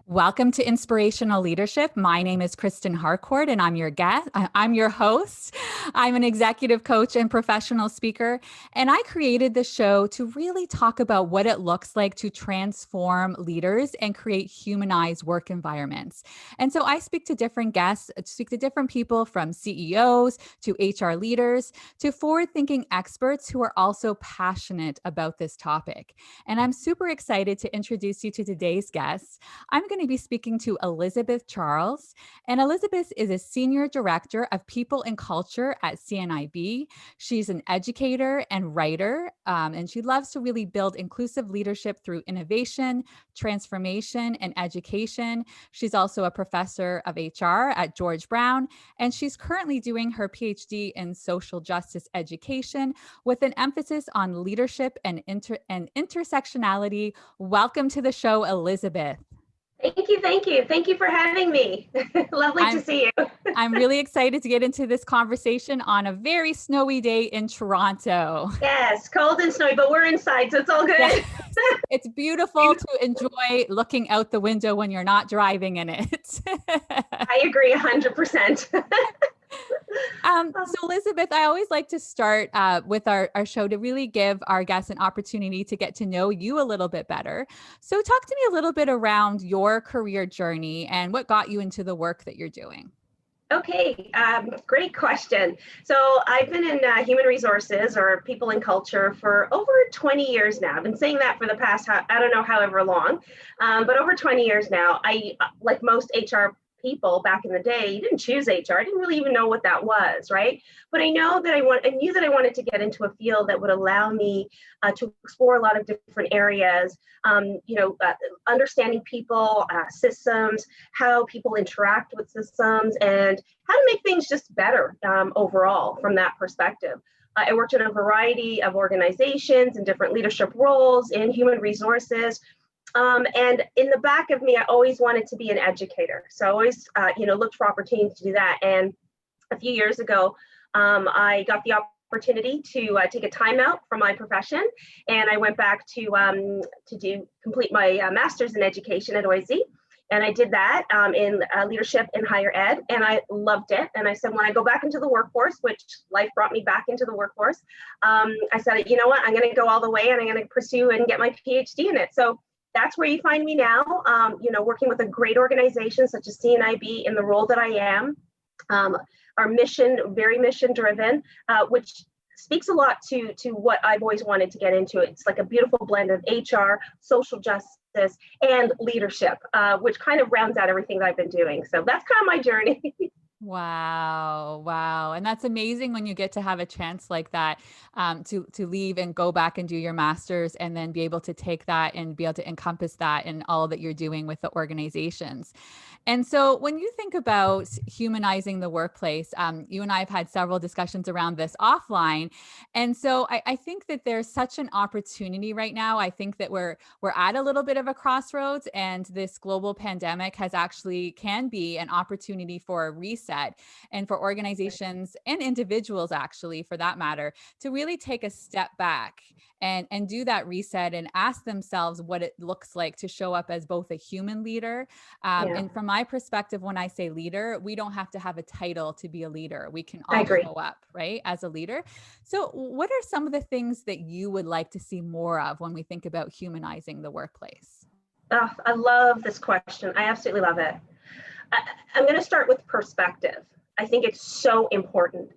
Welcome to Inspirational Leadership. My name is Kristen Harcourt, and I'm your guest. I'm your host. I'm an executive coach and professional speaker, and I created the show to really talk about what it looks like to transform leaders and create humanized work environments. And so I speak to different guests, speak to different people from CEOs to HR leaders to forward-thinking experts who are also passionate about this topic. And I'm super excited to introduce you to today's guests. I'm going to be speaking to Elizabeth Charles, and Elizabeth is a Senior Director of People and Culture at CNIB. She's an educator and writer, and she loves to really build inclusive leadership through innovation, transformation, and education. She's also a professor of HR at George Brown, and she's currently doing her PhD in social justice education with an emphasis on leadership and intersectionality. Welcome to the show, Elizabeth. Thank you. Thank you. Thank you for having me. Lovely to see you. I'm really excited to get into this conversation on a very snowy day in Toronto. Yes, cold and snowy, but we're inside, so it's all good. Yes. It's beautiful to enjoy looking out the window when you're not driving in it. I agree 100%. So Elizabeth, I always like to start with our show to really give our guests an opportunity to get to know you a little bit better. So talk to me a little bit around your career journey and what got you into the work that you're doing. Okay, great question. So I've been in human resources or people and culture for over 20 years now. I've been saying that for the past, I don't know, however long, but over 20 years now. Like most HR people back in the day, you didn't choose HR. I didn't really even know what that was, right? But I knew that I wanted to get into a field that would allow me to explore a lot of different areas, understanding people, systems, how people interact with systems, and how to make things just better overall from that perspective. I worked in a variety of organizations and different leadership roles in human resources. And in the back of me, I always wanted to be an educator. So I always, looked for opportunities to do that. And a few years ago, I got the opportunity to take a timeout from my profession. And I went back to complete my master's in education at OISE. And I did that in leadership in higher ed, and I loved it. And I said, when I go back into the workforce, which life brought me back into the workforce, I said, you know what, I'm going to go all the way and I'm going to pursue and get my PhD in it. So that's where you find me now, working with a great organization such as CNIB in the role that I am. Our mission, very mission driven, which speaks a lot to what I've always wanted to get into. It's like a beautiful blend of HR, social justice, and leadership, which kind of rounds out everything that I've been doing. So that's kind of my journey. Wow. And that's amazing when you get to have a chance like that to leave and go back and do your master's and then be able to take that and be able to encompass that in all that you're doing with the organizations. And so when you think about humanizing the workplace, you and I have had several discussions around this offline. And so I think that there's such an opportunity right now. I think that we're at a little bit of a crossroads, and this global pandemic can be an opportunity for a reset, and for organizations and individuals, actually, for that matter, to really take a step back and do that reset and ask themselves what it looks like to show up as both a human leader. And from my perspective, when I say leader, we don't have to have a title to be a leader. We can all show up, right, as a leader. So what are some of the things that you would like to see more of when we think about humanizing the workplace? Oh, I love this question. I absolutely love it. I'm going to start with perspective. I think it's so important.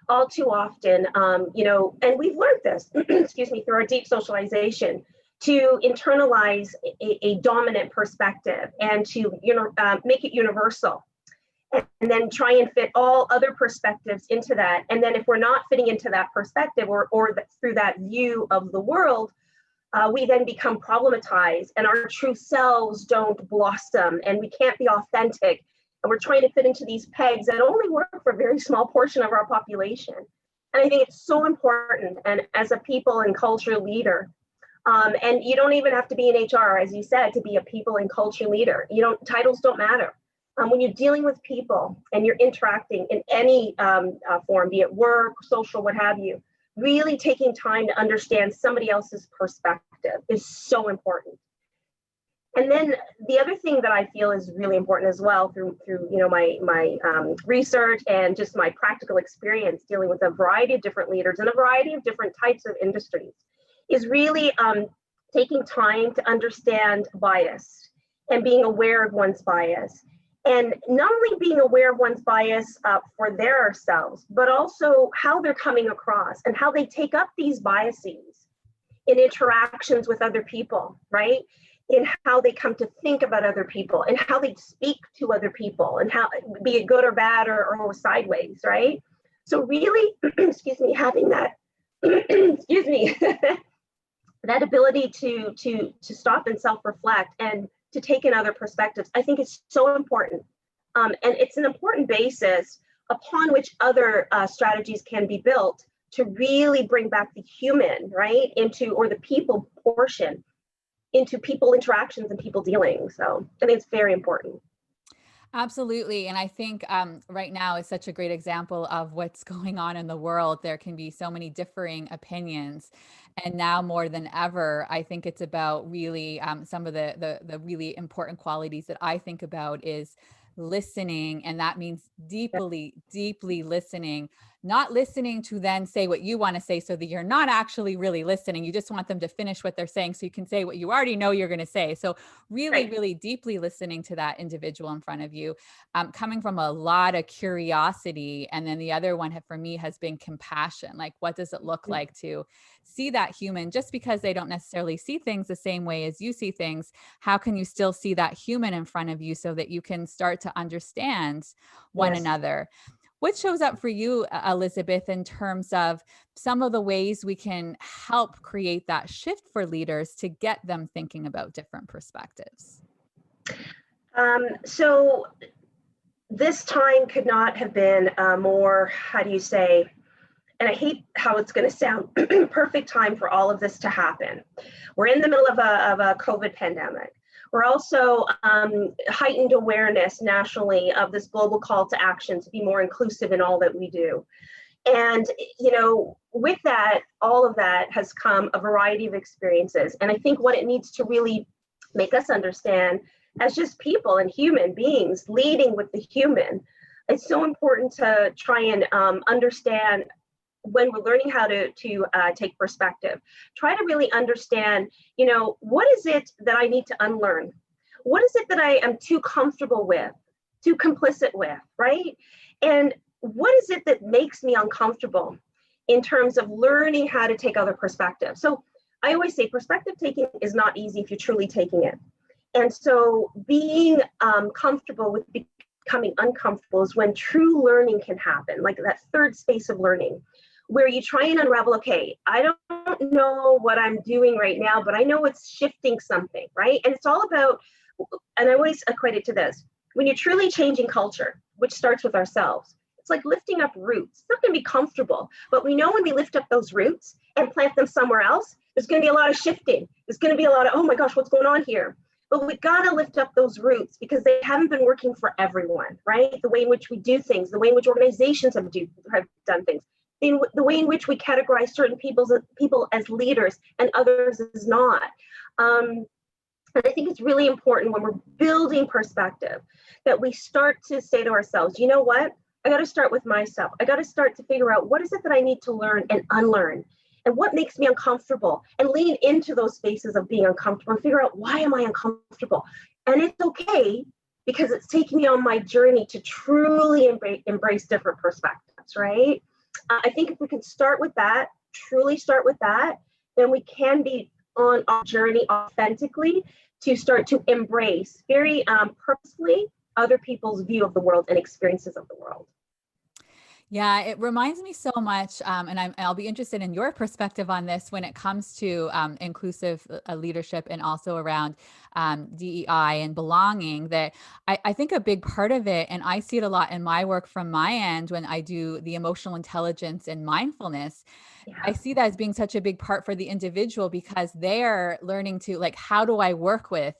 All too often, and we've learned this, excuse me, through our deep socialization, to internalize a dominant perspective and to make it universal, and then try and fit all other perspectives into that. And then if we're not fitting into that perspective or through that view of the world, we then become problematized and our true selves don't blossom and we can't be authentic. And we're trying to fit into these pegs that only work for a very small portion of our population. And I think it's so important. And as a people and culture leader, and you don't even have to be in HR, as you said, to be a people and culture leader. Titles don't matter. When you're dealing with people and you're interacting in any form, be it work, social, what have you, really taking time to understand somebody else's perspective is so important. And then the other thing that I feel is really important as well through my research and just my practical experience dealing with a variety of different leaders and a variety of different types of industries is really taking time to understand bias and being aware of one's bias. And not only being aware of one's bias for their selves, but also how they're coming across and how they take up these biases in interactions with other people, right? In how they come to think about other people and how they speak to other people and how, be it good or bad or sideways, right? So really, excuse me, having that, excuse me, that ability to stop and self-reflect and to take in other perspectives, I think is so important. And it's an important basis upon which other strategies can be built to really bring back the human, right, into, or the people portion, into people interactions and people dealing. So I think it's very important. Absolutely. And I think right now is such a great example of what's going on in the world. There can be so many differing opinions. And now more than ever, I think it's about really some of the really important qualities that I think about is listening. And that means deeply, deeply listening, not listening to then say what you want to say so that you're not actually really listening. You just want them to finish what they're saying so you can say what you already know you're going to say. So really, Right. really deeply listening to that individual in front of you, coming from a lot of curiosity. And then the other one for me has been compassion. Like, what does it look like to see that human just because they don't necessarily see things the same way as you see things? How can you still see that human in front of you so that you can start to understand one Yes. another? What shows up for you, Elizabeth, in terms of some of the ways we can help create that shift for leaders to get them thinking about different perspectives? So this time could not have been more, how do you say, and I hate how it's going to sound, perfect time for all of this to happen. We're in the middle of a COVID pandemic. We're also heightened awareness nationally of this global call to action to be more inclusive in all that we do. And, with that, all of that has come a variety of experiences. And I think what it needs to really make us understand as just people and human beings leading with the human, it's so important to try and understand when we're learning how to take perspective, try to really understand, what is it that I need to unlearn? What is it that I am too comfortable with, too complicit with, right? And what is it that makes me uncomfortable in terms of learning how to take other perspectives? So I always say perspective taking is not easy if you're truly taking it. And so being comfortable with becoming uncomfortable is when true learning can happen, like that third space of learning, where you try and unravel, okay, I don't know what I'm doing right now, but I know it's shifting something, right? And it's all about, and I always equate it to this, when you're truly changing culture, which starts with ourselves, it's like lifting up roots. It's not going to be comfortable, but we know when we lift up those roots and plant them somewhere else, there's going to be a lot of shifting. There's going to be a lot of, oh my gosh, what's going on here? But we got to lift up those roots because they haven't been working for everyone, right? The way in which we do things, the way in which organizations have done things, in the way in which we categorize certain people as leaders and others as not. And I think it's really important when we're building perspective that we start to say to ourselves, you know what? I got to start with myself. I got to start to figure out what is it that I need to learn and unlearn, and what makes me uncomfortable, and lean into those spaces of being uncomfortable and figure out, why am I uncomfortable? And it's okay, because it's taking me on my journey to truly embrace different perspectives, right? I think if we can start with that, truly start with that, then we can be on our journey authentically to start to embrace very purposefully other people's view of the world and experiences of the world. Yeah, it reminds me so much, and I'll be interested in your perspective on this when it comes to inclusive leadership and also around DEI and belonging, that I think a big part of it, and I see it a lot in my work from my end when I do the emotional intelligence and mindfulness, I Yeah. see that as being such a big part for the individual because they're learning to, like, how do I work with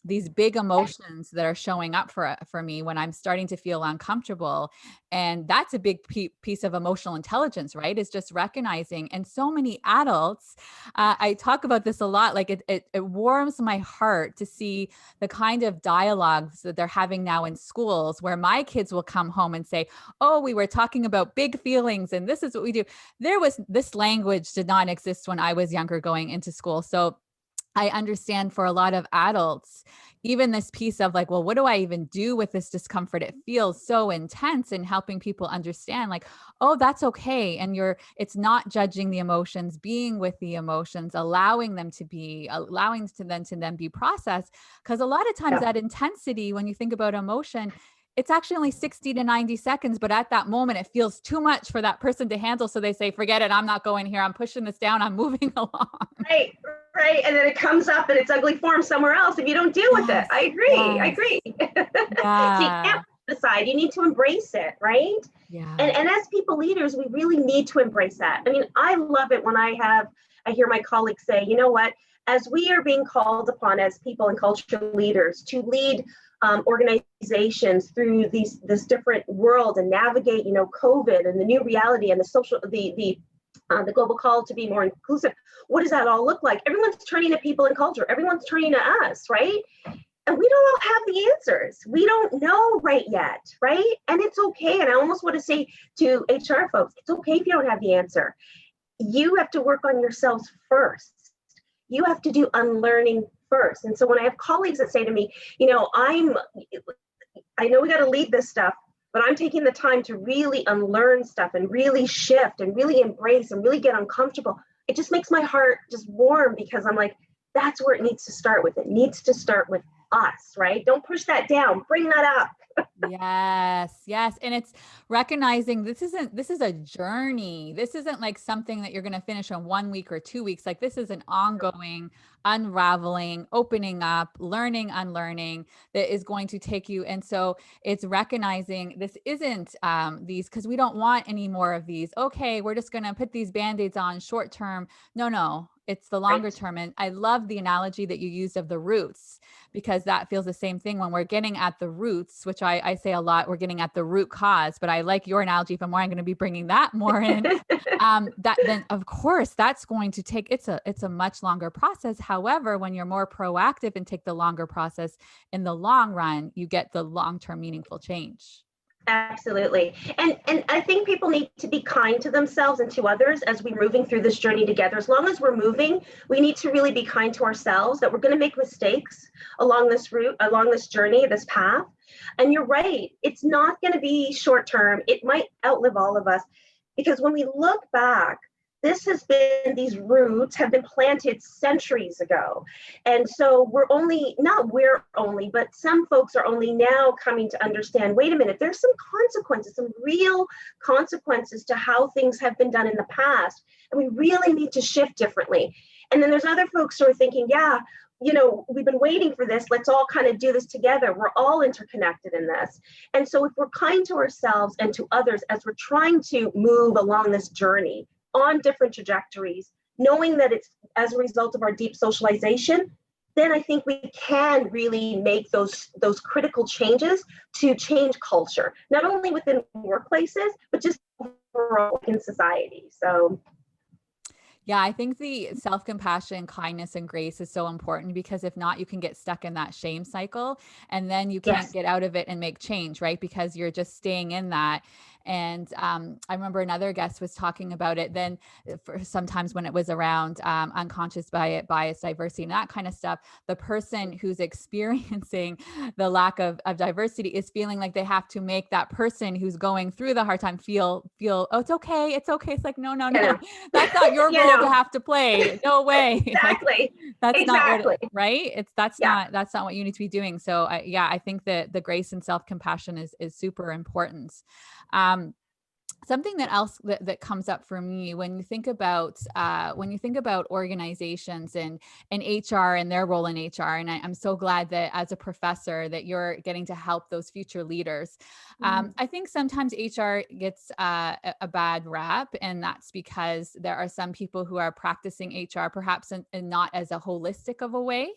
these big emotions that are showing up for me when I'm starting to feel uncomfortable. And that's a big piece of emotional intelligence, right? Is just recognizing. And so many adults, I talk about this a lot, like it warms my heart to see the kind of dialogues that they're having now in schools, where my kids will come home and say, oh, we were talking about big feelings and this is what we do. This language did not exist when I was younger going into school. So I understand for a lot of adults, even this piece of like, well, what do I even do with this discomfort? It feels so intense, and helping people understand like, oh, that's okay. And it's not judging the emotions, being with the emotions, allowing them to then be processed. Cause a lot of times Yeah. that intensity, when you think about emotion, it's actually only 60 to 90 seconds, but at that moment, it feels too much for that person to handle. So they say, forget it. I'm not going here. I'm pushing this down. I'm moving along. Right, right. And then it comes up in its ugly form somewhere else if you don't deal with it. Yes, I agree. I yes, agree. So you yeah, can't decide. You need to embrace it, right? yeah, And as people leaders, we really need to embrace that. I mean, I love it when I hear my colleagues say, you know what, as we are being called upon as people and culture leaders to lead organizations through this different world and navigate, COVID and the new reality and the global call to be more inclusive. What does that all look like? Everyone's turning to people and culture. Everyone's turning to us, right? And we don't all have the answers. We don't know right yet, right? And it's okay. And I almost want to say to HR folks, it's okay if you don't have the answer. You have to work on yourselves first. You have to do unlearning first. And so when I have colleagues that say to me, I know we got to lead this stuff, but I'm taking the time to really unlearn stuff and really shift and really embrace and really get uncomfortable. It just makes my heart just warm, because I'm like, that's where it needs to start with. It needs to start with us, right? Don't push that down. Bring that up. yes, yes. And it's recognizing this is a journey. This isn't like something that you're going to finish in 1 week or 2 weeks. Like this is an ongoing unraveling, opening up, learning, unlearning that is going to take you. And so it's recognizing this isn't these, because we don't want any more of these. Okay, we're just going to put these band-aids on short term. No, it's the longer Right. term. And I love the analogy that you used of the roots, because that feels the same thing when we're getting at the roots, which I say a lot, we're getting at the root cause, but I like your analogy for more. I'm going to be bringing that more in. That then of course that's going to take, it's a much longer process. However, when you're more proactive and take the longer process, in the long run, you get the long-term meaningful change. Absolutely. And I think people need to be kind to themselves and to others as we're moving through this journey together. As long as we're moving, we need to really be kind to ourselves, that we're going to make mistakes along this route, along this journey, this path. And you're right, it's not going to be short term. It might outlive all of us, because when we look back, these roots have been planted centuries ago. And so but some folks are only now coming to understand, wait a minute, there's some consequences, some real consequences to how things have been done in the past. And we really need to shift differently. And then there's other folks who are thinking, yeah, we've been waiting for this. Let's all kind of do this together. We're all interconnected in this. And so if we're kind to ourselves and to others as we're trying to move along this journey on different trajectories, knowing that it's as a result of our deep socialization, then I think we can really make those critical changes to change culture, not only within workplaces, but just overall in society. So Yeah, I think the self-compassion, kindness, and grace is so important, because if not, you can get stuck in that shame cycle, and then you can't yes. get out of it and make change, right? Because you're just staying in that. And I remember another guest was talking about it then, for sometimes when it was around unconscious bias, diversity, and that kind of stuff, the person who's experiencing the lack of diversity is feeling like they have to make that person who's going through the hard time feel, oh, it's okay. It's okay. It's like, no, You know, that's not your you role to know, have to play. No way. Like exactly. that's not what, Exactly. right? Yeah. That's not what you need to be doing. So I think that the grace and self-compassion is super important. Um, something that else that comes up for me when you think about organizations and HR and their role in HR, and I'm so glad that as a professor that you're getting to help those future leaders. Mhm. I think sometimes HR gets a bad rap, and that's because there are some people who are practicing HR perhaps in not as a holistic of a way,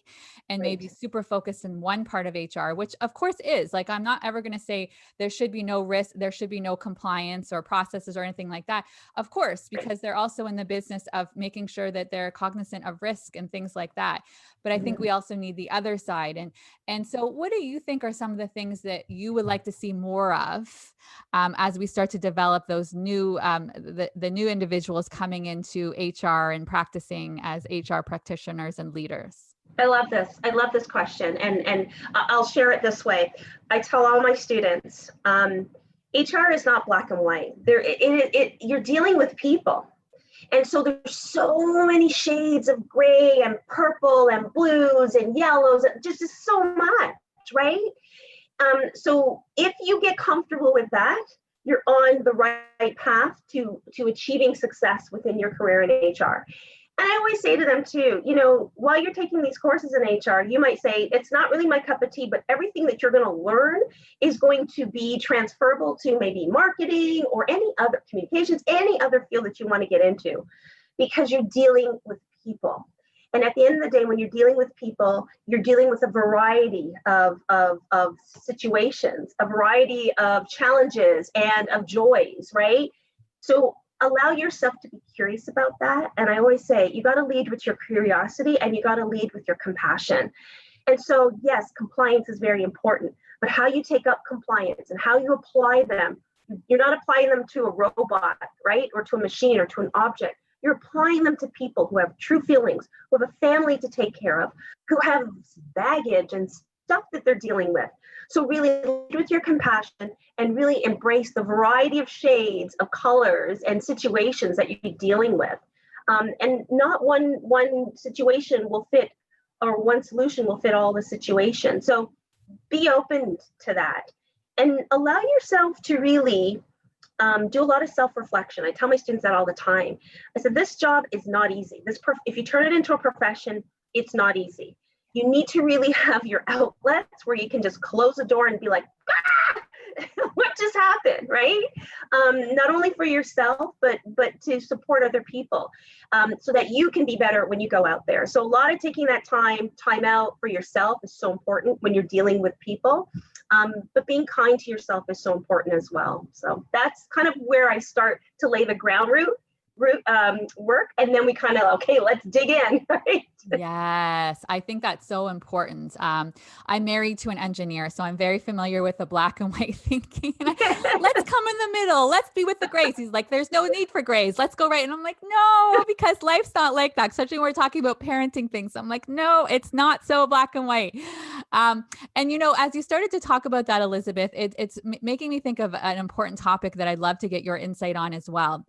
and maybe Right. super focused in one part of HR, which of course is like, I'm not ever going to say there should be no risk, there should be no compliance or processes or anything like that. Of course, Right. because they're also in the business of making sure that they're cognizant of risk and things like that. But I think Mhm. we also need the other side. And so what do you think are some of the things that you would like to see more of as we start to develop those new the new individuals coming into HR and practicing as HR practitioners and leaders? I love this. I love this question, and I'll share it this way. I tell all my students, HR is not black and white. You're dealing with people, and so there's so many shades of gray and purple and blues and yellows. Just so much, right? So if you get comfortable with that, you're on the right path to achieving success within your career in HR. And I always say to them too, while you're taking these courses in HR, you might say, it's not really my cup of tea, but everything that you're going to learn is going to be transferable to maybe marketing or any other communications, any other field that you want to get into, because you're dealing with people. And at the end of the day, when you're dealing with people, you're dealing with a variety of situations, a variety of challenges and of joys, right? So allow yourself to be curious about that. And I always say, you got to lead with your curiosity and you got to lead with your compassion. And so, yes, compliance is very important, but how you take up compliance and how you apply them, you're not applying them to a robot, right? Or to a machine or to an object. You're applying them to people who have true feelings, who have a family to take care of, who have baggage and stuff that they're dealing with. So really lead with your compassion and really embrace the variety of shades of colors and situations that you're dealing with. And not one situation will fit, or one solution will fit all the situations. So be open to that and allow yourself to really do a lot of self-reflection. I tell my students that all the time. I said, this job is not easy. If you turn it into a profession, it's not easy. You need to really have your outlets where you can just close the door and be like, ah! What just happened, right? Not only for yourself, but to support other people, so that you can be better when you go out there. So a lot of taking that time out for yourself is so important when you're dealing with people. But being kind to yourself is so important as well. So that's kind of where I start to lay the ground work, and then we kind of, okay, let's dig in, right? Yes, I think that's so important. I'm married to an engineer, so I'm very familiar with the black and white thinking. Let's come in the middle. Let's be with the grays. He's like, there's no need for grays. Let's go right. And I'm like, no, because life's not like that. Especially when we're talking about parenting things. I'm like, no, it's not so black and white. And as you started to talk about that, Elizabeth, it's making me think of an important topic that I'd love to get your insight on as well.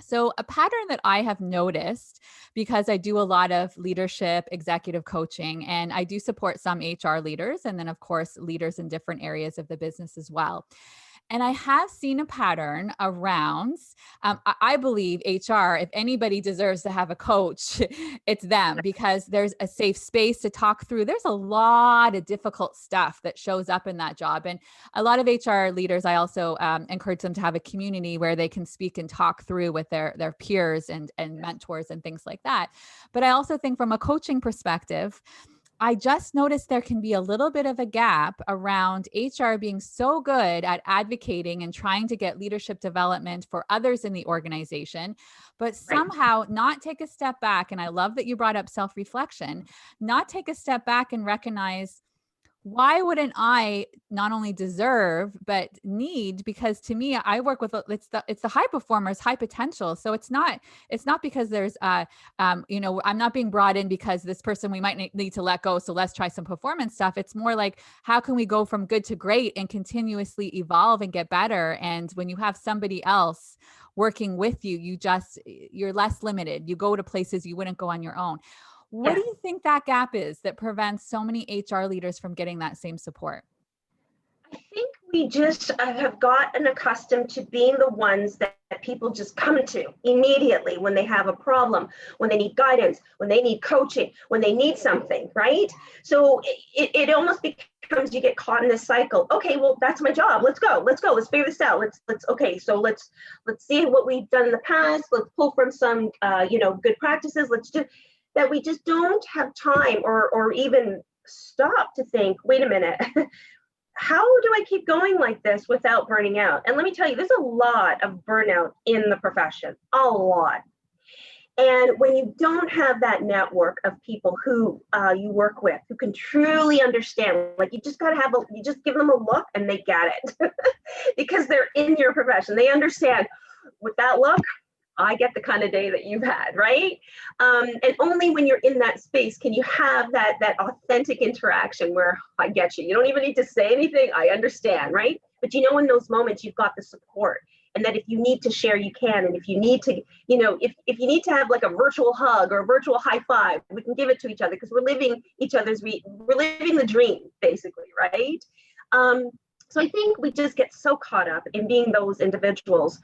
So, a pattern that I have noticed, because I do a lot of leadership, executive coaching, and I do support some HR leaders, and then, of course, leaders in different areas of the business as well. And I have seen a pattern around, I believe HR, if anybody deserves to have a coach, it's them, because there's a safe space to talk through. There's a lot of difficult stuff that shows up in that job. And a lot of HR leaders, I also encourage them to have a community where they can speak and talk through with their peers and mentors and things like that. But I also think from a coaching perspective, I just noticed there can be a little bit of a gap around HR being so good at advocating and trying to get leadership development for others in the organization, but Right. somehow not take a step back. And I love that you brought up self-reflection, not take a step back and recognize, why wouldn't I not only deserve but need? Because to me, I work with it's the high performers, high potential. So it's not because there's I'm not being brought in because this person we might need to let go. So let's try some performance stuff. It's more like, how can we go from good to great and continuously evolve and get better? And when you have somebody else working with you, you're less limited. You go to places you wouldn't go on your own. What do Yeah. you think that gap is that prevents so many HR leaders from getting that same support? I think we just have gotten accustomed to being the ones that people just come to immediately when they have a problem, when they need guidance, when they need coaching, when they need something, right? So it almost becomes, you get caught in this cycle. Okay, well, that's my job. Let's go. Let's figure this out. Okay. So let's see what we've done in the past. Let's pull from some, good practices. Let's do that. We just don't have time or even stop to think, wait a minute. How do I keep going like this without burning out? And let me tell you, there's a lot of burnout in the profession, a lot. And when you don't have that network of people who you work with, who can truly understand, like you just got to you just give them a look and they get it because they're in your profession. They understand with that look, I get the kind of day that you've had, right? And only when you're in that space can you have that authentic interaction where I get you. You don't even need to say anything. I understand, right? But in those moments, you've got the support. And that if you need to share, you can. And if you need to, if you need to have like a virtual hug or a virtual high five, we can give it to each other because we're living we're living the dream, basically, right? So I think we just get so caught up in being those individuals.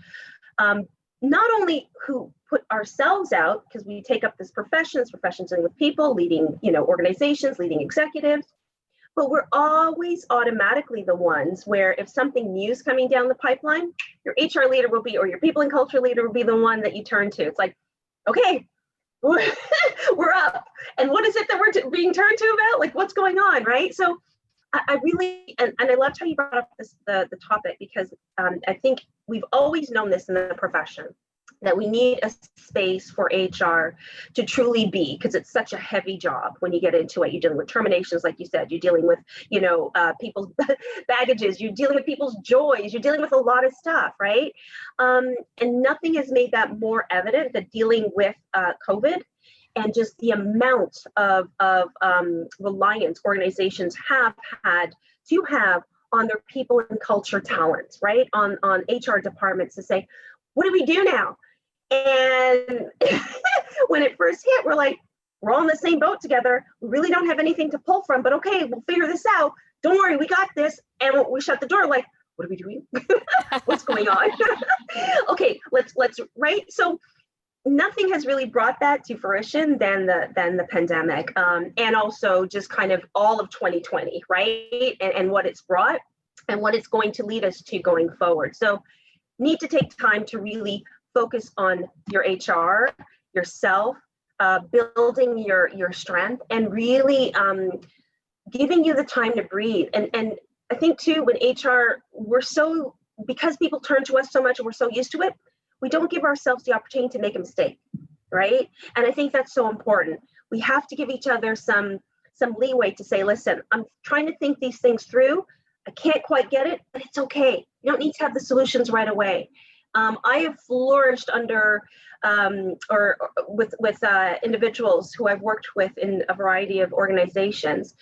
Not only who put ourselves out because we take up this professions dealing with people, leading, organizations, leading executives, but we're always automatically the ones where if something new is coming down the pipeline, your HR leader will be, or your people and culture leader will be the one that you turn to. It's like, okay, we're up. And what is it that we're being turned to about? Like, what's going on, right? So I really, and I loved how you brought up the topic because I think we've always known this in the profession, that we need a space for HR to truly be, because it's such a heavy job when you get into it. You're dealing with terminations, like you said, you're dealing with, people's baggages, you're dealing with people's joys, you're dealing with a lot of stuff, right? And nothing has made that more evident than dealing with COVID. And just the amount of reliance organizations have had to have on their people and culture talents, right? On HR departments to say, what do we do now? And when it first hit, we're all in the same boat together. We really don't have anything to pull from, but okay, we'll figure this out. Don't worry, we got this. And we shut the door, like, what are we doing? What's going on? Okay, let's right. So nothing has really brought that to fruition than the pandemic, and also just kind of all of 2020, right? And what it's brought and what it's going to lead us to going forward. So need to take time to really focus on your HR, yourself, building your strength, and really giving you the time to breathe. And I think too, when HR, because people turn to us so much and we're so used to it, we don't give ourselves the opportunity to make a mistake, right? And I think that's so important. We have to give each other some leeway to say, listen, I'm trying to think these things through. I can't quite get it, but it's okay. You don't need to have the solutions right away. I have flourished under or with individuals who I've worked with in a variety of organizations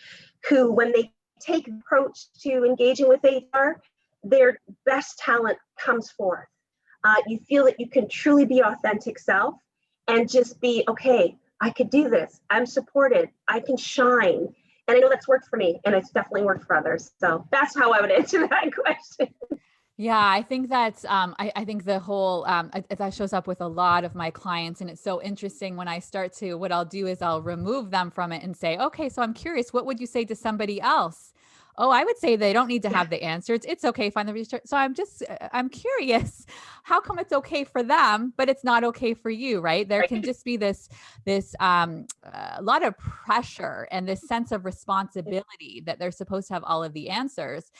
who, when they take the approach to engaging with HR, their best talent comes forth. You feel that you can truly be authentic self and just be, okay, I could do this. I'm supported. I can shine. And I know that's worked for me, and it's definitely worked for others. So that's how I would answer that question. Yeah, I think that's, I think the whole, that shows up with a lot of my clients. And it's so interesting when I start to, what I'll do is I'll remove them from it and say, okay, so I'm curious, what would you say to somebody else? Oh, I would say they don't need to have the answer. It's okay, find the research. So I'm curious, how come it's okay for them, but it's not okay for you, right? There can just be this a lot of pressure and this sense of responsibility that they're supposed to have all of the answers.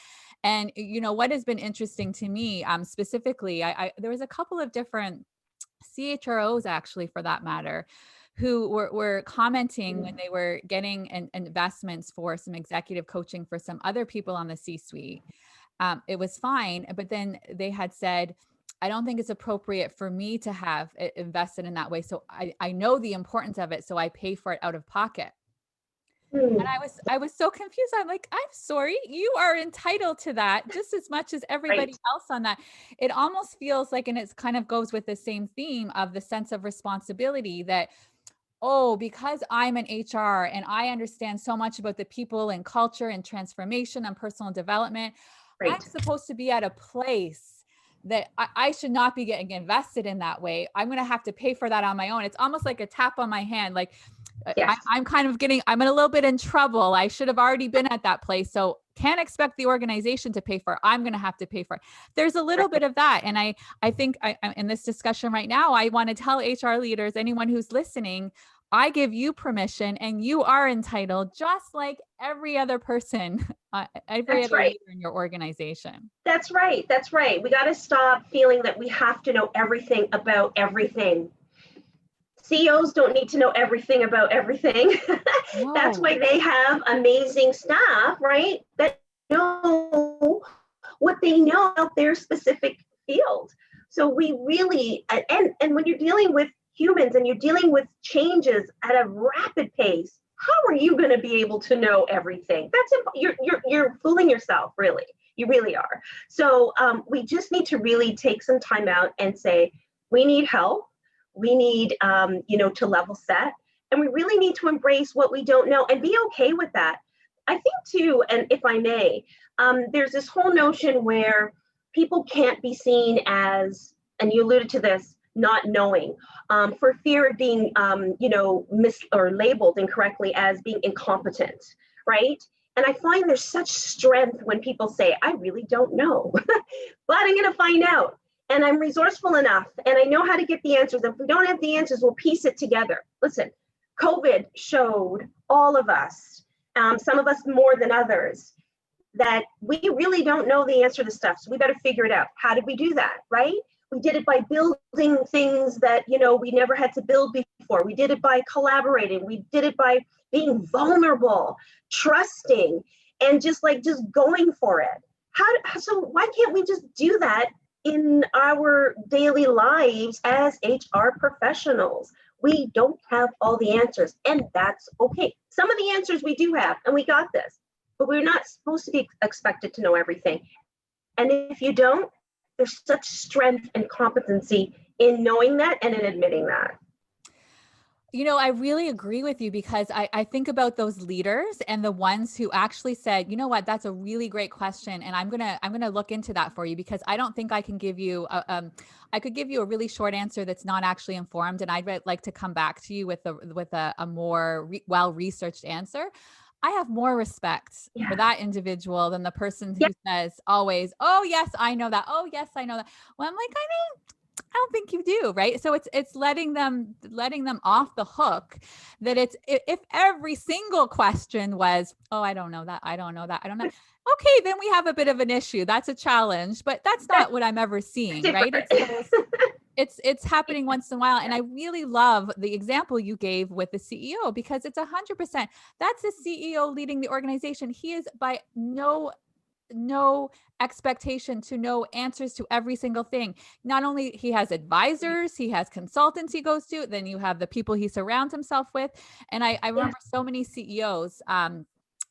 And what has been interesting to me, specifically, there was a couple of different CHROs, actually, for that matter, who were commenting when they were getting investments for some executive coaching for some other people on the C-suite. It was fine, but then they had said, I don't think it's appropriate for me to have it invested in that way. So I know the importance of it, so I pay for it out of pocket. And I was so confused. I'm like, I'm sorry, you are entitled to that just as much as everybody else on that. It almost feels like, and it kind of goes with the same theme of the sense of responsibility that, oh, because I'm an HR and I understand so much about the people and culture and transformation and personal development, Right. I'm supposed to be at a place that I should not be getting invested in that way. I'm going to have to pay for that on my own. It's almost like a tap on my hand. Like Yes. I'm kind of I'm in a little bit in trouble. I should have already been at that place. So can't expect the organization to pay for it. I'm going to have to pay for it. There's a little bit of that. And I think in this discussion right now, I want to tell HR leaders, anyone who's listening, I give you permission and you are entitled, just like every other person, every That's other right. leader in your organization. That's right. That's right. We got to stop feeling that we have to know everything about everything. CEOs don't need to know everything about everything. That's No. why they have amazing staff, right? That know what they know about their specific field. So we really, and when you're dealing with humans and you're dealing with changes at a rapid pace, how are you going to be able to know everything? You're fooling yourself, really. You really are. So we just need to really take some time out and say, we need help. We need, to level set, and we really need to embrace what we don't know and be okay with that. I think too, and if I may, there's this whole notion where people can't be seen as, and you alluded to this, not knowing, for fear of being, or labeled incorrectly as being incompetent, right? And I find there's such strength when people say, I really don't know, but I'm going to find out. And I'm resourceful enough, and I know how to get the answers. If we don't have the answers, we'll piece it together. Listen, COVID showed all of us, some of us more than others, that we really don't know the answer to stuff. So we better figure it out. How did we do that, right? We did it by building things that, we never had to build before. We did it by collaborating. We did it by being vulnerable, trusting, and just going for it. So why can't we just do that in our daily lives as HR professionals? We don't have all the answers, and that's okay. Some of the answers we do have, and we got this, but we're not supposed to be expected to know everything. And if you don't, there's such strength and competency in knowing that and in admitting that. I really agree with you, because I think about those leaders and the ones who actually said, you know what, that's a really great question. And I'm going to look into that for you, because I don't think I can give you, I could give you a really short answer that's not actually informed. And I'd like to come back to you with a more well-researched answer. I have more respect for that individual than the person who says always, oh yes, I know that. Oh yes, I know that. Well, I'm like, I don't think you do, right? So it's letting them off the hook, that if every single question was, oh, I don't know that, I don't know that, I don't know. Okay, then we have a bit of an issue. That's a challenge, but that's not what I'm ever seeing, right? It's happening once in a while. And I really love the example you gave with the CEO, because it's 100%. That's the CEO leading the organization. He is by no expectation to know answers to every single thing. Not only he has advisors, he has consultants he goes to, then you have the people he surrounds himself with. And I remember so many CEOs,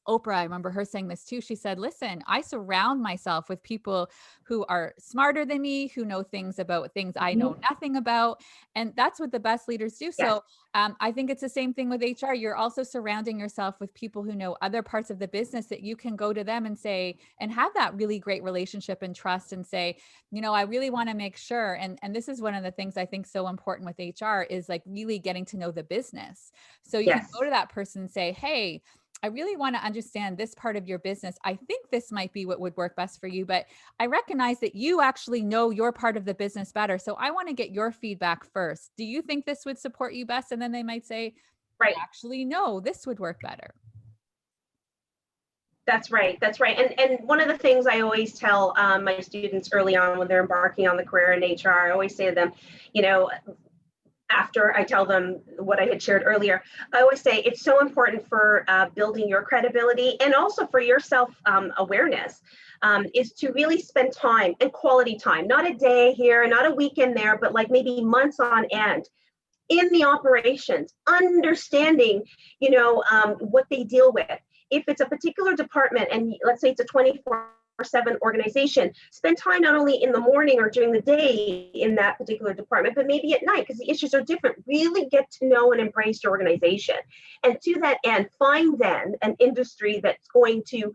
Oprah, I remember her saying this too. She said, listen, I surround myself with people who are smarter than me, who know things about things I know nothing about. And that's what the best leaders do. So I think it's the same thing with HR. You're also surrounding yourself with people who know other parts of the business, that you can go to them and say, and have that really great relationship and trust, and say, I really want to make sure. And this is one of the things I think so important with HR, is like really getting to know the business. So you can go to that person and say, hey, I really want to understand this part of your business. I think this might be what would work best for you, but I recognize that you actually know your part of the business better. So I want to get your feedback first. Do you think this would support you best? And then they might say, right, actually, no, this would work better. That's right. That's right. And one of the things I always tell my students early on when they're embarking on the career in HR, I always say to them, after I tell them what I had shared earlier, I always say it's so important for building your credibility and also for your self-awareness, is to really spend time, and quality time, not a day here, not a weekend there, but like maybe months on end in the operations, understanding, what they deal with. If it's a particular department, and let's say it's a 24/7 organization, spend time not only in the morning or during the day in that particular department, but maybe at night, because the issues are different. Really get to know and embrace your organization. And to that end, find then an industry that's going to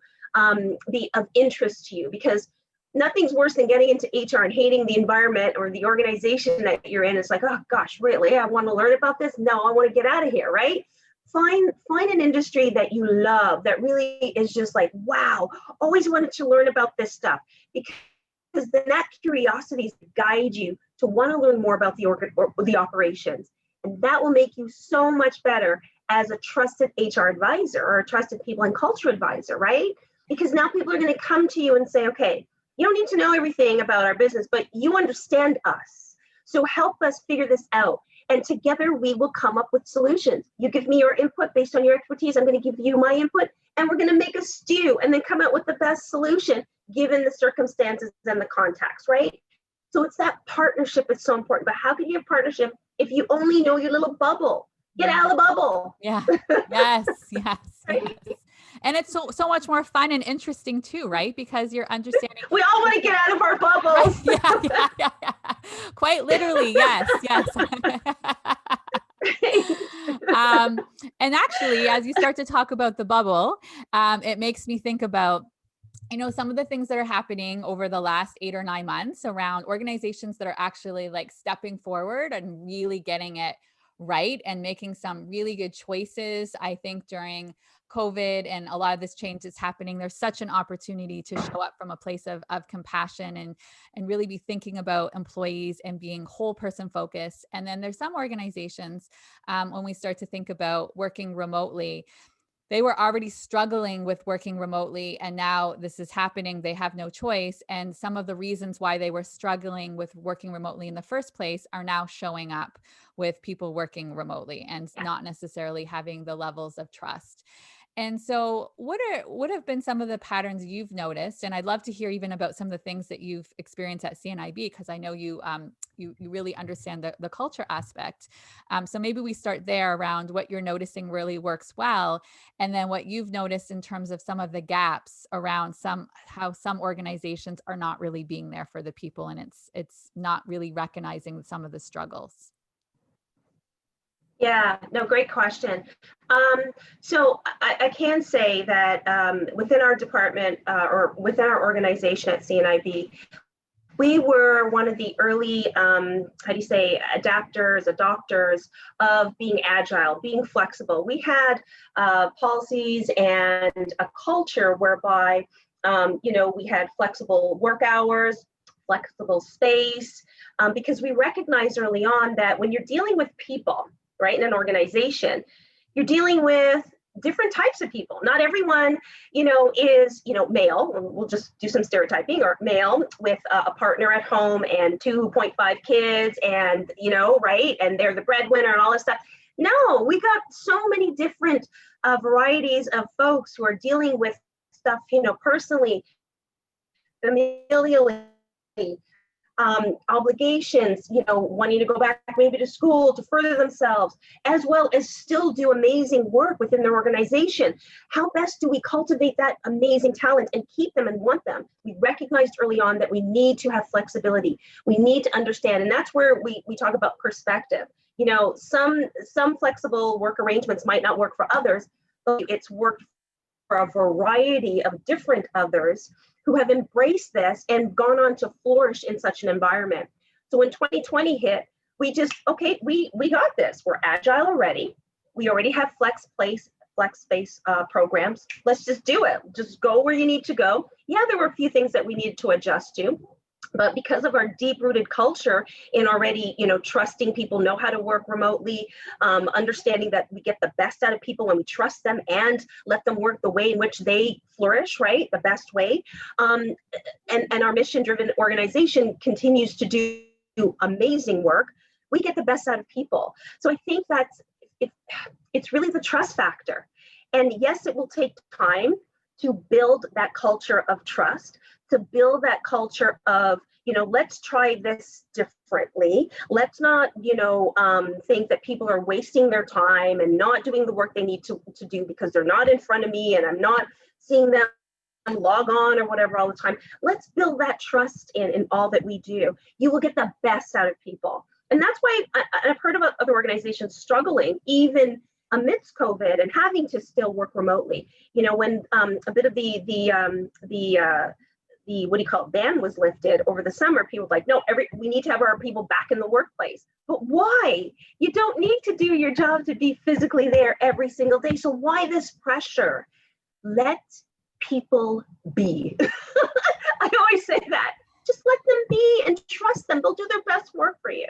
be of interest to you, because nothing's worse than getting into HR and hating the environment or the organization that you're in. It's like, oh gosh, really? I want to learn about this? No, I want to get out of here, right? Find an industry that you love, that really is just like, wow, always wanted to learn about this stuff. Because then that curiosity guides you to want to learn more about the operations. And that will make you so much better as a trusted HR advisor or a trusted people and culture advisor, right? Because now people are going to come to you and say, okay, you don't need to know everything about our business, but you understand us. So help us figure this out. And together we will come up with solutions. You give me your input based on your expertise. I'm going to give you my input, and we're going to make a stew and then come out with the best solution given the circumstances and the context, right? So it's that partnership is so important. But how can you have partnership if you only know your little bubble? Get out of the bubble. Yeah. Yes. Yes. Right? Yes. And it's so much more fun and interesting too, right? Because you're understanding. We all want to get out of our bubbles. Right? Yeah. Quite literally. Yes. Yes. And actually, as you start to talk about the bubble, it makes me think about, some of the things that are happening over the last 8 or 9 months around organizations that are actually like stepping forward and really getting it right and making some really good choices. I think during COVID and a lot of this change is happening, there's such an opportunity to show up from a place of compassion and really be thinking about employees and being whole person focused. And then there's some organizations, when we start to think about working remotely, they were already struggling with working remotely, and now this is happening. They have no choice. And some of the reasons why they were struggling with working remotely in the first place are now showing up with people working remotely and not necessarily having the levels of trust. And so what have been some of the patterns you've noticed? And I'd love to hear even about some of the things that you've experienced at CNIB, because I know you really understand the culture aspect. So maybe we start there around what you're noticing really works well, and then what you've noticed in terms of some of the gaps around how some organizations are not really being there for the people, and it's not really recognizing some of the struggles. Yeah, no, great question. So I can say that within our department or within our organization at CNIB, we were one of the early, adopters of being agile, being flexible. We had policies and a culture whereby, we had flexible work hours, flexible space, because we recognized early on that when you're dealing with people, right, in an organization, you're dealing with different types of people. Not everyone, is, male. We'll just do some stereotyping, or male with a partner at home and 2.5 kids and, right, and they're the breadwinner and all this stuff. No, we got so many different varieties of folks who are dealing with stuff, personally, familially, obligations, wanting to go back maybe to school to further themselves, as well as still do amazing work within their organization. How best do we cultivate that amazing talent and keep them and want them? We recognized early on that we need to have flexibility. We need to understand, and that's where we talk about perspective. Some flexible work arrangements might not work for others, but it's worked for a variety of different others who have embraced this and gone on to flourish in such an environment. So when 2020 hit, we got this. We're agile already. We already have flex space programs. Let's just do it. Just go where you need to go. Yeah, there were a few things that we needed to adjust to. But because of our deep-rooted culture in already, trusting people know how to work remotely, understanding that we get the best out of people when we trust them and let them work the way in which they flourish, right? The best way. And our mission-driven organization continues to do amazing work. We get the best out of people. So I think it's really the trust factor. And yes, it will take time to build that culture of trust, to build that culture of, let's try this differently. Let's not, think that people are wasting their time and not doing the work they need to do because they're not in front of me and I'm not seeing them log on or whatever all the time. Let's build that trust in all that we do. You will get the best out of people. And that's why I've heard about other organizations struggling, even amidst COVID and having to still work remotely. You know, when a bit of the what do you call it, ban was lifted over the summer, people were like, no, we need to have our people back in the workplace. But why? You don't need to do your job to be physically there every single day. So why this pressure? Let people be. I always say that. Just let them be and trust them. They'll do their best work for you.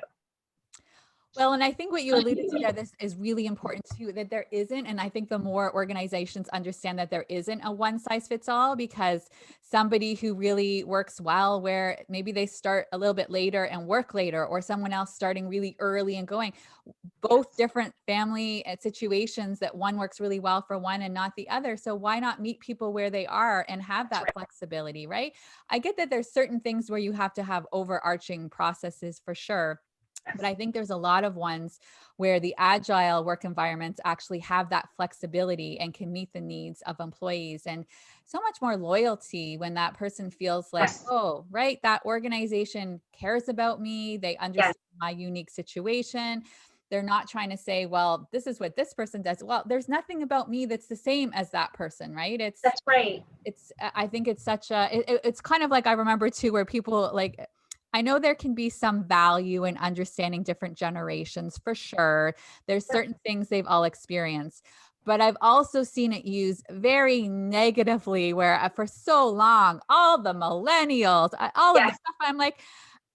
Well, and I think what you alluded to there, this is really important too, that there isn't, and I think the more organizations understand that there isn't a one size fits all, because somebody who really works well, where maybe they start a little bit later and work later, or someone else starting really early and going, both different family situations, that one works really well for one and not the other. So why not meet people where they are and have that flexibility, right? I get that there's certain things where you have to have overarching processes for sure. But I think there's a lot of ones where the agile work environments actually have that flexibility and can meet the needs of employees, and so much more loyalty when that person feels like, oh, right, that organization cares about me. They understand my unique situation. They're not trying to say, well, this is what this person does. Well, there's nothing about me that's the same as that person, right? That's right. I think it's such a, it's kind of like, I remember too, where people like, I know there can be some value in understanding different generations for sure. There's certain things they've all experienced, but I've also seen it used very negatively, where for so long, all the millennials, all of the stuff, I'm like,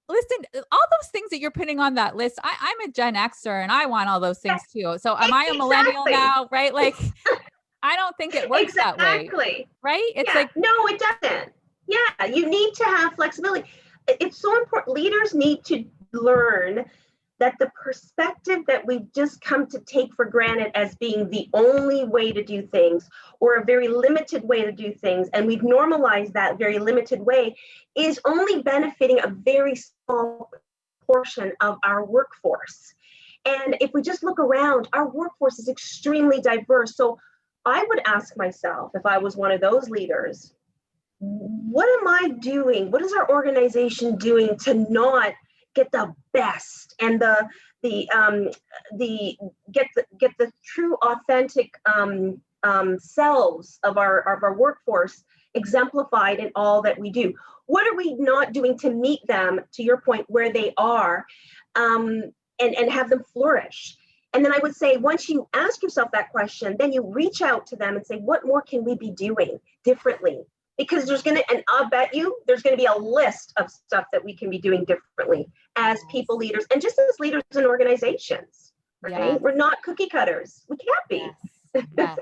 listen, all those things that you're putting on that list, I'm a Gen Xer and I want all those things too. So am I a millennial now, right? Like, I don't think it works that way, right? It's like, no, it doesn't. Yeah, you need to have flexibility. It's so important. Leaders need to learn that the perspective that we've just come to take for granted as being the only way to do things, or a very limited way to do things, and we've normalized that very limited way, is only benefiting a very small portion of our workforce. And if we just look around, our workforce is extremely diverse. So I would ask myself, if I was one of those leaders, what am I doing? What is our organization doing to not get the best and get the true, authentic selves of our workforce exemplified in all that we do? What are we not doing to meet them, to your point, where they are, and have them flourish? And then I would say, once you ask yourself that question, then you reach out to them and say, what more can we be doing differently? Because and I'll bet you there's going to be a list of stuff that we can be doing differently as people, leaders, and just as leaders in organizations, right? We're not cookie cutters. We can't be. Yes.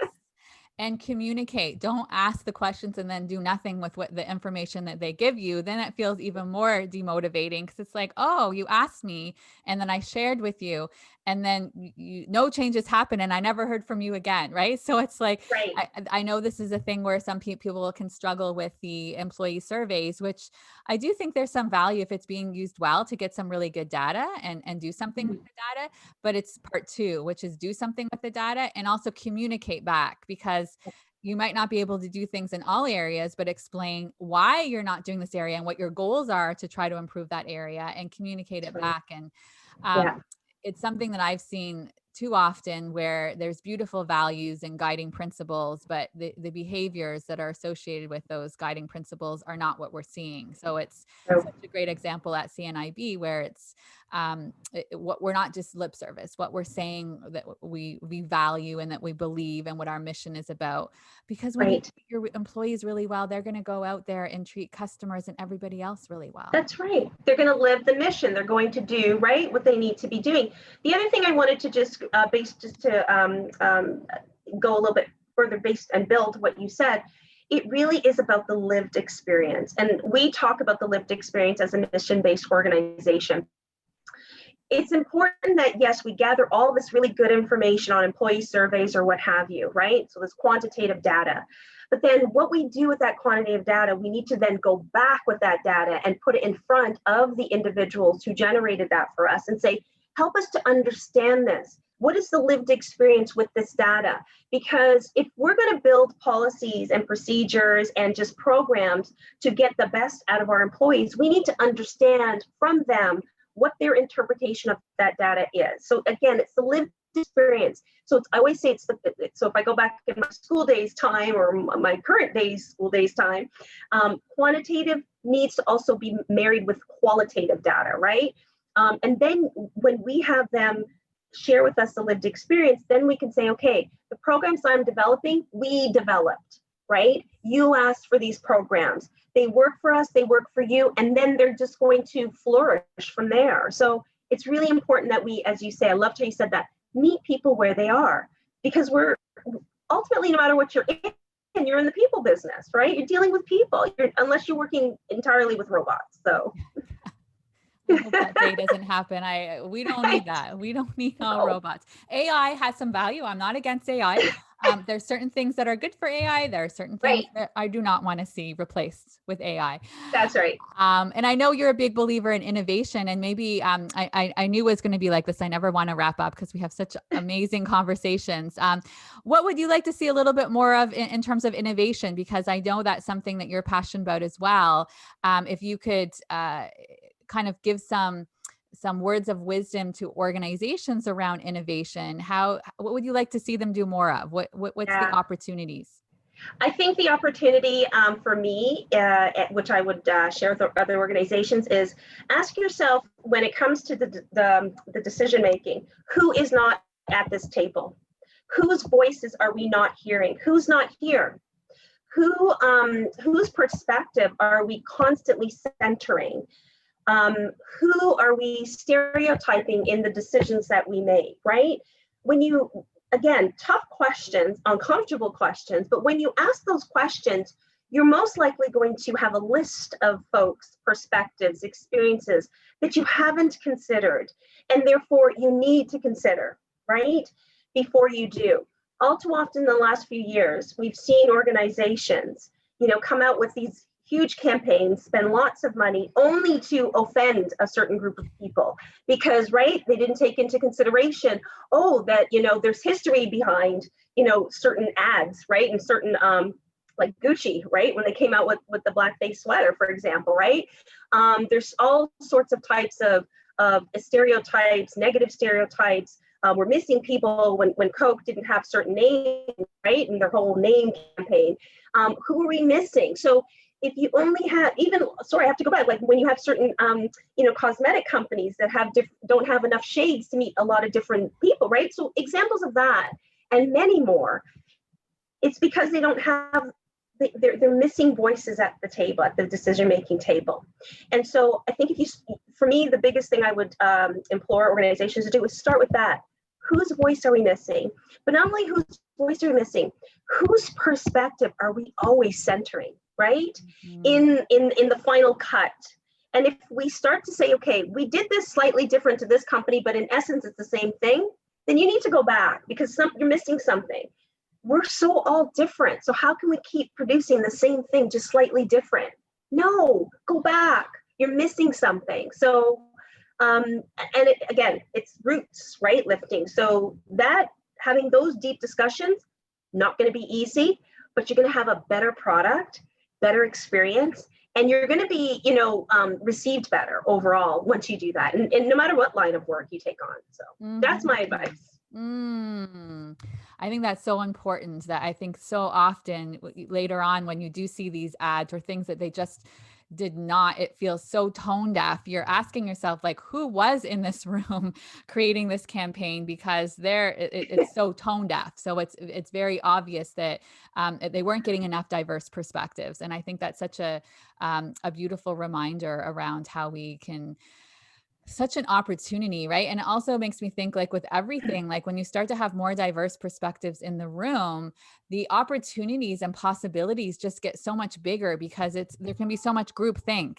And communicate. Don't ask the questions and then do nothing with what the information that they give you. Then it feels even more demotivating, because it's like, oh, you asked me and then I shared with you, and then no changes happen and I never heard from you again, right? So it's like, I know this is a thing where some people can struggle with the employee surveys, which I do think there's some value if it's being used well to get some really good data and do something with the data. But it's part two, which is do something with the data and also communicate back, because you might not be able to do things in all areas, but explain why you're not doing this area and what your goals are to try to improve that area, and communicate it back. And it's something that I've seen too often, where there's beautiful values and guiding principles, but the behaviors that are associated with those guiding principles are not what we're seeing. So it's such a great example at CNIB, where it's what we're not just lip service, what we're saying that we value and that we believe and what our mission is about. Because when you treat your employees really well, they're going to go out there and treat customers and everybody else really well. That's right. They're going to live the mission. They're going to do what they need to be doing. The other thing I wanted to just go a little bit further based and build what you said, it really is about the lived experience. And we talk about the lived experience as a mission-based organization. It's important that, yes, we gather all this really good information on employee surveys or what have you, right? So this quantitative data. But then what we do with that quantitative data, we need to then go back with that data and put it in front of the individuals who generated that for us and say, help us to understand this. What is the lived experience with this data? Because if we're going to build policies and procedures and just programs to get the best out of our employees, we need to understand from them what their interpretation of that data is. So again, it's the lived experience. So I always say so if I go back in my school days time or my current days, school days time, quantitative needs to also be married with qualitative data, right? And then when we have them share with us the lived experience, then we can say, okay, the programs I'm developing, we developed, right? You asked for these programs. They work for us, they work for you, and then they're just going to flourish from there. So it's really important that we, as you say, I loved how you said that, meet people where they are, because we're ultimately, no matter what you're in, you're in the people business, right? You're dealing with people, unless you're working entirely with robots. So I hope that day doesn't happen. We don't need that. We don't need all robots. AI has some value. I'm not against AI. There's certain things that are good for AI. There are certain things that I do not want to see replaced with AI. That's right. And I know you're a big believer in innovation, and maybe I knew it was going to be like this. I never want to wrap up because we have such amazing conversations. What would you like to see a little bit more of in terms of innovation? Because I know that's something that you're passionate about as well. If you could kind of give some words of wisdom to organizations around innovation, what would you like to see them do more of? What's the opportunities? I think the opportunity for me, which I would share with other organizations, is ask yourself, when it comes to the decision making, who is not at this table? Whose voices are we not hearing? Who's not here? Whose perspective are we constantly centering? Who are we stereotyping in the decisions that we make, right? Again, tough questions, uncomfortable questions, but when you ask those questions, you're most likely going to have a list of folks, perspectives, experiences that you haven't considered, and therefore you need to consider, right? Before you do. All too often in the last few years, we've seen organizations, come out with these huge campaigns, spend lots of money only to offend a certain group of people because, right, they didn't take into consideration, that, there's history behind, certain ads, right? And certain, like Gucci, right? When they came out with the blackface sweater, for example, right? There's all sorts of types of stereotypes, negative stereotypes. We're missing people when Coke didn't have certain names, right? And their whole name campaign. Who are we missing? So if you only have I have to go back, like when you have certain, cosmetic companies that don't have enough shades to meet a lot of different people, right? So examples of that and many more, it's because they don't have, they're missing voices at the table, at the decision-making table. And so I think for me, the biggest thing I would implore organizations to do is start with that. Whose voice are we missing? But not only whose voice are we missing, whose perspective are we always centering? Right? In the final cut. And if we start to say, okay, we did this slightly different to this company, but in essence, it's the same thing, then you need to go back because you're missing something. We're so all different. So how can we keep producing the same thing, just slightly different? No, go back. You're missing something. So, it's roots, right? Lifting. So that having those deep discussions, not going to be easy, but you're going to have a better product, better experience, and you're going to be, received better overall once you do that. And no matter what line of work you take on. So that's my advice. I think that's so important, that I think so often later on when you do see these ads or things that they just did not, it feels so tone deaf. You're asking yourself, like, who was in this room creating this campaign? Because it's so tone deaf. So it's very obvious that they weren't getting enough diverse perspectives. And I think that's such a beautiful reminder around how we can, such an opportunity, right? And it also makes me think, like with everything, like when you start to have more diverse perspectives in the room, the opportunities and possibilities just get so much bigger because there can be so much groupthink,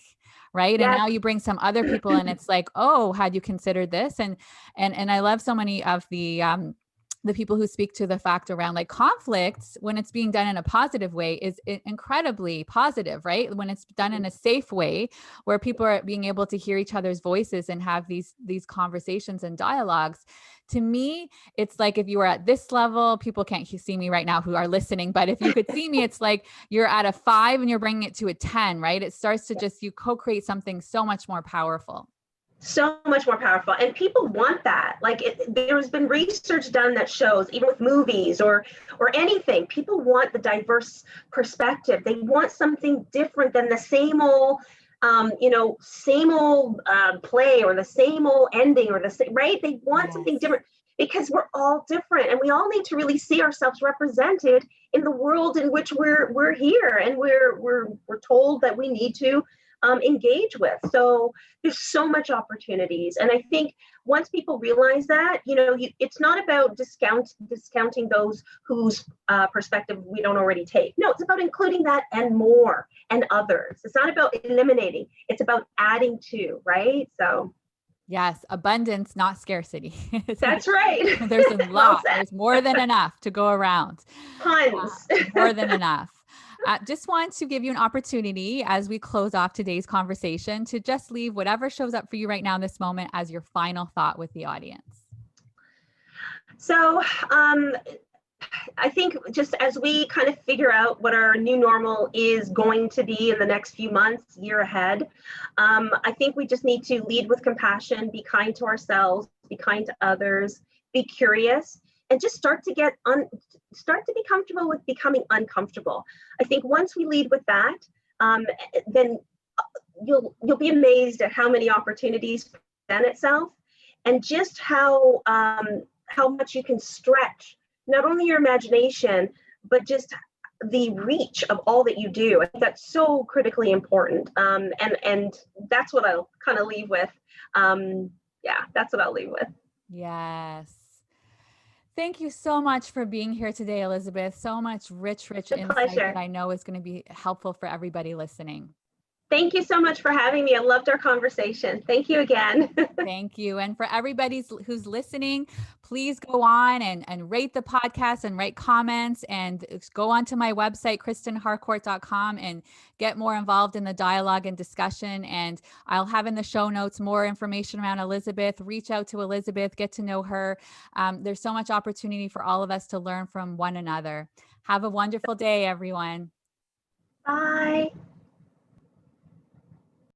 right? Yes. And now you bring some other people and it's like, oh, had you considered this? And I love so many of the people who speak to the fact around like conflicts, when it's being done in a positive way, is incredibly positive, right? When it's done in a safe way where people are being able to hear each other's voices and have these conversations and dialogues. To me, it's like if you were at this level, people can't see me right now who are listening, but if you could see me, it's like you're at a 5 and you're bringing it to a 10, right? It starts to you co-create something so much more powerful. So much more powerful, and people want that. Like there's been research done that shows, even with movies or anything, people want the diverse perspective. They want something different than the same old same old play, or the same old ending, or the same, right? They want something Yes. different, because we're all different, and we all need to really see ourselves represented in the world in which we're here, and we're told that we need to engage with. So there's so much opportunities, and I think once people realize that, it's not about discounting those whose perspective we don't already take. No, it's about including that and more and others. It's not about eliminating, it's about adding to, right? So Yes, abundance, not scarcity. that's right. There's a Well lot. said. There's more than enough to go around. Tons. More than enough. Just want to give you an opportunity as we close off today's conversation to just leave whatever shows up for you right now in this moment as your final thought with the audience. So I think just as we kind of figure out what our new normal is going to be in the next few months, year ahead, I think we just need to lead with compassion, be kind to ourselves, be kind to others, be curious, and just start to be comfortable with becoming uncomfortable. I think once we lead with that, then you'll be amazed at how many opportunities present itself, and just how much you can stretch not only your imagination, but just the reach of all that you do. I think that's so critically important. And that's what I'll kind of leave with. That's what I'll leave with. Yes. Thank you so much for being here today, Elizabeth. So much rich A insight that pleasure. I know is going to be helpful for everybody listening. Thank you so much for having me. I loved our conversation. Thank you again. Thank you. And for everybody who's listening, please go on and rate the podcast and write comments, and go on to my website, KristenHarcourt.com, and get more involved in the dialogue and discussion. And I'll have in the show notes more information around Elizabeth. Reach out to Elizabeth, get to know her. There's so much opportunity for all of us to learn from one another. Have a wonderful day, everyone. Bye.